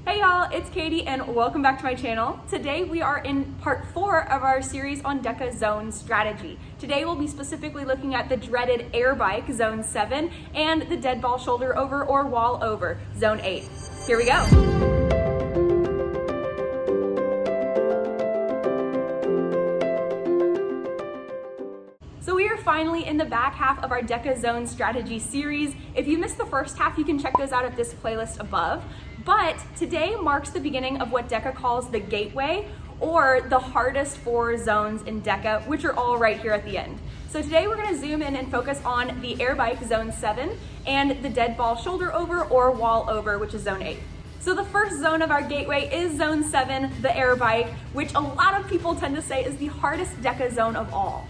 Hey y'all, it's Katie and welcome back to my channel. Today we are in part 4 of our series on DEKA Zones strategy. Today we'll be specifically looking at the dreaded air bike, Zone 7, and the dead ball shoulder over or wall over, Zone 8. Here we go. So we are finally in the back half of our DEKA Zone strategy series. If you missed the first half, you can check those out at this playlist above. But today marks the beginning of what DEKA calls the gateway, or the hardest 4 zones in DEKA, which are all right here at the end. So today we're gonna zoom in and focus on the air bike, Zone 7, and the dead ball shoulder over or wall over, which is Zone 8. So the first zone of our gateway is Zone 7, the air bike, which a lot of people tend to say is the hardest DEKA zone of all.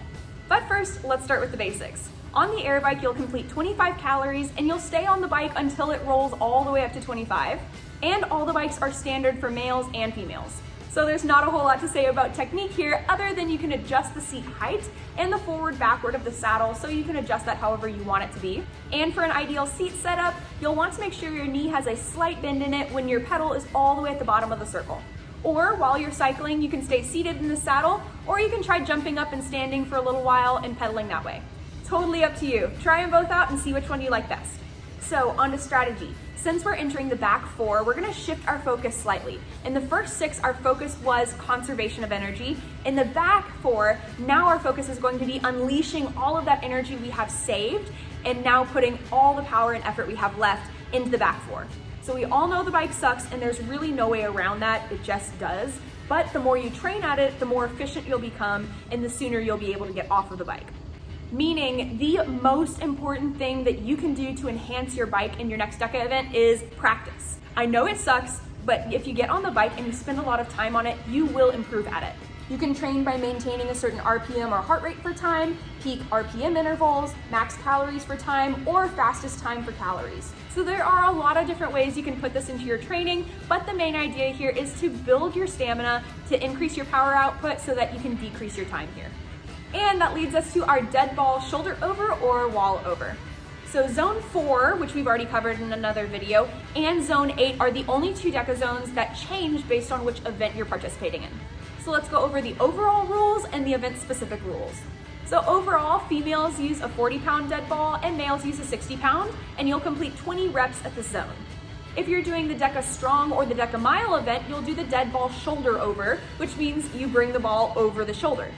But first, let's start with the basics. On the air bike, you'll complete 25 calories and you'll stay on the bike until it rolls all the way up to 25. And all the bikes are standard for males and females. So there's not a whole lot to say about technique here other than you can adjust the seat height and the forward backward of the saddle, so you can adjust that however you want it to be. And for an ideal seat setup, you'll want to make sure your knee has a slight bend in it when your pedal is all the way at the bottom of the circle. Or while you're cycling, you can stay seated in the saddle, or you can try jumping up and standing for a little while and pedaling that way. Totally up to you. Try them both out and see which one you like best. So on to strategy. Since we're entering the back 4, we're gonna shift our focus slightly. In the first 6, our focus was conservation of energy. In the back 4, now our focus is going to be unleashing all of that energy we have saved and now putting all the power and effort we have left into the back 4. So we all know the bike sucks and there's really no way around that, it just does. But the more you train at it, the more efficient you'll become and the sooner you'll be able to get off of the bike. Meaning the most important thing that you can do to enhance your bike in your next DEKA event is practice. I know it sucks, but if you get on the bike and you spend a lot of time on it, you will improve at it. You can train by maintaining a certain RPM or heart rate for time, peak RPM intervals, max calories for time, or fastest time for calories. So there are a lot of different ways you can put this into your training, but the main idea here is to build your stamina to increase your power output so that you can decrease your time here. And that leads us to our dead ball shoulder over or wall over. So Zone 4, which we've already covered in another video, and Zone 8 are the only 2 DEKA zones that change based on which event you're participating in. So let's go over the overall rules and the event-specific rules. So overall, females use a 40-pound dead ball and males use a 60-pound, and you'll complete 20 reps at this zone. If you're doing the DEKA Strong or the DEKA Mile event, you'll do the dead ball shoulder over, which means you bring the ball over the shoulder.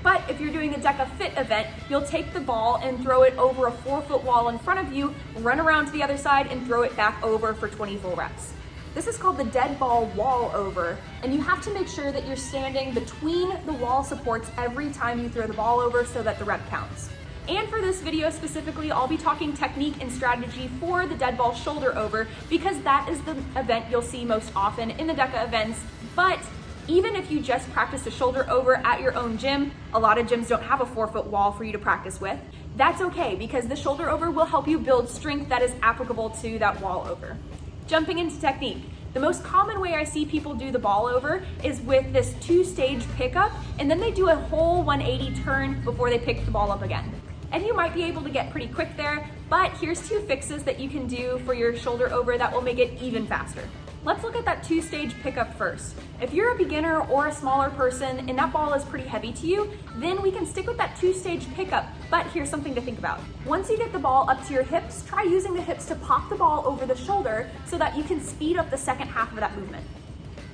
But if you're doing the DEKAFit event, you'll take the ball and throw it over a 4-foot wall in front of you, run around to the other side and throw it back over for 20 full reps. This is called the dead ball wall over, and you have to make sure that you're standing between the wall supports every time you throw the ball over so that the rep counts. And for this video specifically, I'll be talking technique and strategy for the dead ball shoulder over because that is the event you'll see most often in the DEKA events. But even if you just practice the shoulder over at your own gym, a lot of gyms don't have a 4-foot wall for you to practice with. That's okay because the shoulder over will help you build strength that is applicable to that wall over. Jumping into technique. The most common way I see people do the ball over is with this 2-stage pickup, and then they do a whole 180 turn before they pick the ball up again. And you might be able to get pretty quick there, but here's 2 fixes that you can do for your shoulder over that will make it even faster. Let's look at that 2-stage pickup first. If you're a beginner or a smaller person and that ball is pretty heavy to you, then we can stick with that 2-stage pickup, but here's something to think about. Once you get the ball up to your hips, try using the hips to pop the ball over the shoulder so that you can speed up the second half of that movement.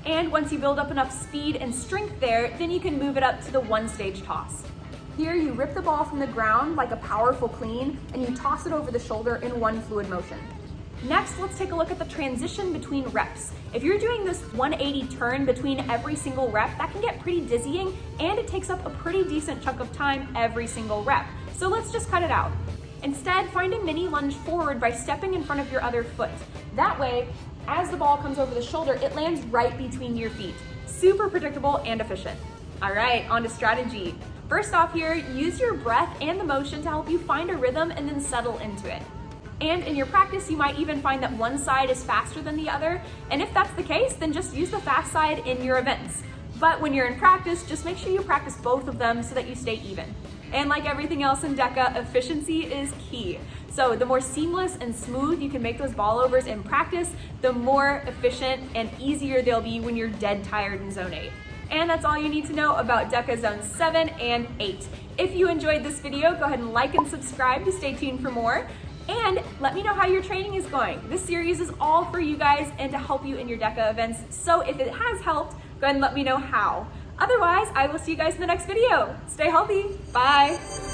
And once you build up enough speed and strength there, then you can move it up to the 1-stage toss. Here you rip the ball from the ground like a powerful clean and you toss it over the shoulder in one fluid motion. Next, let's take a look at the transition between reps. If you're doing this 180 turn between every single rep, that can get pretty dizzying and it takes up a pretty decent chunk of time every single rep. So let's just cut it out. Instead, find a mini lunge forward by stepping in front of your other foot. That way, as the ball comes over the shoulder, it lands right between your feet. Super predictable and efficient. All right, on to strategy. First off here, use your breath and the motion to help you find a rhythm and then settle into it. And in your practice, you might even find that one side is faster than the other. And if that's the case, then just use the fast side in your events. But when you're in practice, just make sure you practice both of them so that you stay even. And like everything else in DEKA, efficiency is key. So the more seamless and smooth you can make those ball overs in practice, the more efficient and easier they'll be when you're dead tired in Zone 8. And that's all you need to know about DEKA Zones 7 and 8. If you enjoyed this video, go ahead and like and subscribe to stay tuned for more. And let me know how your training is going. This series is all for you guys and to help you in your DEKA events. So if it has helped, go ahead and let me know how. Otherwise, I will see you guys in the next video. Stay healthy. Bye.